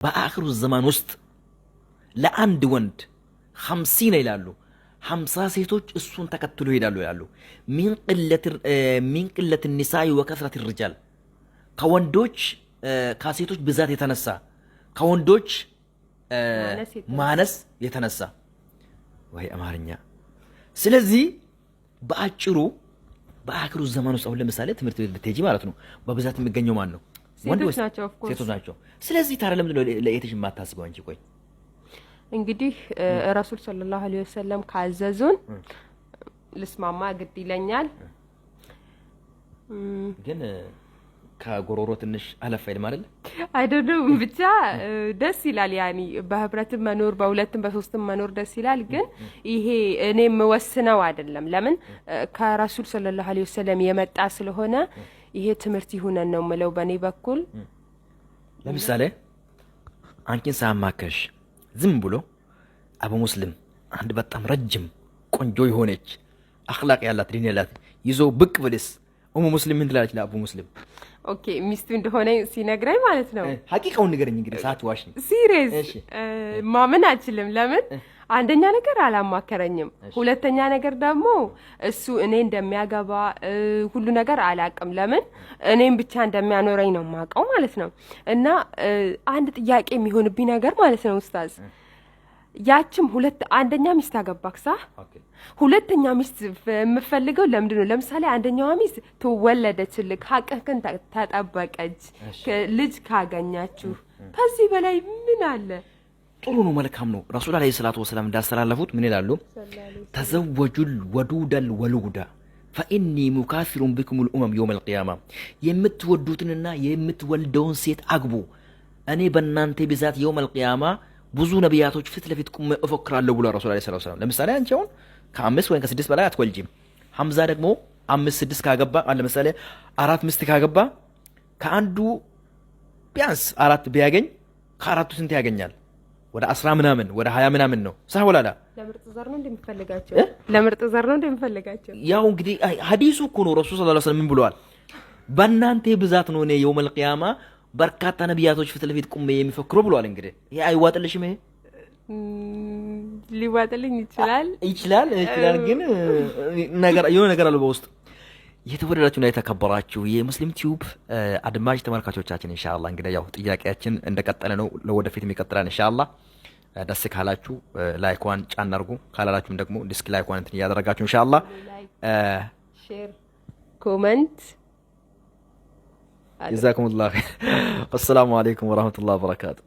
በአኽሩ ዘማን ውስጥ ለአንድ ወንድ 50 ይላሉ 50 ሴቶች እሱን ተከትሎ ይሄዳሉ ይላሉ። ሚን ቅለት ኒሳኢ ወከስረት ሪጃል ከወንዶች ከሴቶች ብዛት የተነሳ ከወንዶች ማነስ የተነሳ ወይ አማርኛ። ስለዚህ በአጭሩ በአኽሩ ዘማን ውስጥ አሁን ለምሳሌ ትምህርት ቤት ብትሄጂ ማለት ነው በብዛት የሚገኘው ማን ነው? ሴቶች ናቸው። ኦፍ ኮርስ ሴቶች ናቸው። ስለዚህ ታዲያ ለምንድን ነው ለእህትሽ የማታስበው አንቺ? ቆይ እንግዲህ ረሱል ሰለላሁ ዐለይሂ ወሰለም ካዘዙን ልስማማ ግድ ይለኛል። ግን ከጎሮሮ ትንሽ አለፍ አይልም አይደል? አይደለም ብቻ ደስ ይላል። ያኒ በህብረትም መኖር በሁለትም በሶስትም መኖር ደስ ይላል። ግን ይሄ እኔም ወስነው አይደለም። ለምን ከረሱል ሰለላሁ ዐለይሂ ወሰለም የመጣ ስለሆነ ይሄ ትምህርት ይሁነን ነው የምለው በእኔ በኩል። ለምሳሌ አንቺን ሳማከርሽ ዝም ብሎ አቡ ሙስሊም አንድ በጣም ረጅም ቆንጆ የሆነች አኽላቅ ያላት ዲን ያላት ይዞ ብቅ ብልስ ኡሙ ሙስሊም ምን ትላለች ለአቡ ሙስሊም? ኦኬ ሚስቱ እንደሆነ ሲነግረኝ ማለት ነው። ሐቂቃውን ንገረኝ እንግዲህ ሰዓት ዋሽኝ። ሲሪየስ ማመን አልችልም። ለምን አንደኛ ነገር አላማከረኝም፣ ሁለተኛ ነገር ደግሞ እሱ እኔ እንደሚያገባ ሁሉ ነገር አላቅም። ለምን እኔም ብቻ እንደሚያኖረኝ ነው የማውቀው ማለት ነው። እና አንድ ጥያቄ የሚሆንብኝ ነገር ማለት ነው ኡስታዝ፣ ያችም አንደኛ ሚስት አገባክሳ ሁለተኛ ሚስት የምፈልገው ለምንድን ነው? ለምሳሌ አንደኛዋ ሚስት ተወለደችልክ፣ ሐቅህን ተጠበቀች፣ ልጅ ካገኛችሁ ከዚህ በላይ ምን አለ? ጥሩ ነው፣ መልካም ነው። ረሱል አለይሂ ሰላቱ ወሰላም እንዳስተላለፉት ምን ይላሉ? ተዘወጁል ወዱደል ወሉዳ ፈኢኒ ሙካፊሩን ቢኩሙል ኡመም የውመል ቂያማ። የምትወዱትንና የምትወልደውን ሴት አግቡ፣ እኔ በእናንተ ብዛት የውመል ቂያማ ብዙ ነቢያቶች ፊት ለፊት ቁም እፎክራለሁ ብሎ ረሱል አለይሂ ሰላቱ ወሰላም። ለምሳሌ አንቺ አሁን ከ5 ወይም ከ6 በላይ አትወልጂም። ሐምዛ ደግሞ 5 6 ካገባ ለምሳሌ 4 ሚስት ካገባ ከአንዱ ቢያንስ 4 ቢያገኝ ከአራቱ ስንት ያገኛል? ወደ 10 ምናምን ወደ 20 ምናምን ነው። ሳህ ወላላ ለምርጥ ዘር ነው እንደምፈልጋቸው ለምርጥ ዘር ነው እንደምፈልጋቸው። ያው እንግዲህ ሐዲሱ እኮ ነው። ረሱል ሰለላሁ ዐለይሂ ወሰለም ምን ብለዋል? በእናንተ ብዛት ነው እኔ የውመል ቂያማ በርካታ ነቢያቶች ፊት ለፊት ቁሜ የሚፈክሩ ብለዋል። እንግዲህ ይሄ አይዋጥልሽም? ይሄ ሊዋጥልኝ ይችላል ግን የሆነ ነገር አለ በውስጥ። የተወደዳችሁና የተከበራችሁ የሙስሊም ቲዩብ አድማጭ ተመልካቾቻችን ኢንሻአላህ እንግዲህ ያው ጥያቄያችን እንደቀጠለ ነው፣ ለወደፊት የሚቀጥላል ኢንሻአላህ። ደስ ካላችሁ ላይኳን ጫን አድርጉ፣ ካላላችሁም ደግሞ ዲስላይኳን እንትን እያደረጋችሁ ኢንሻአላህ ሼር ኮሜንት ጀዛኩሙላህ ኸይር። አሰላሙ አለይኩም ወራህመቱላሂ ወበረካቱ።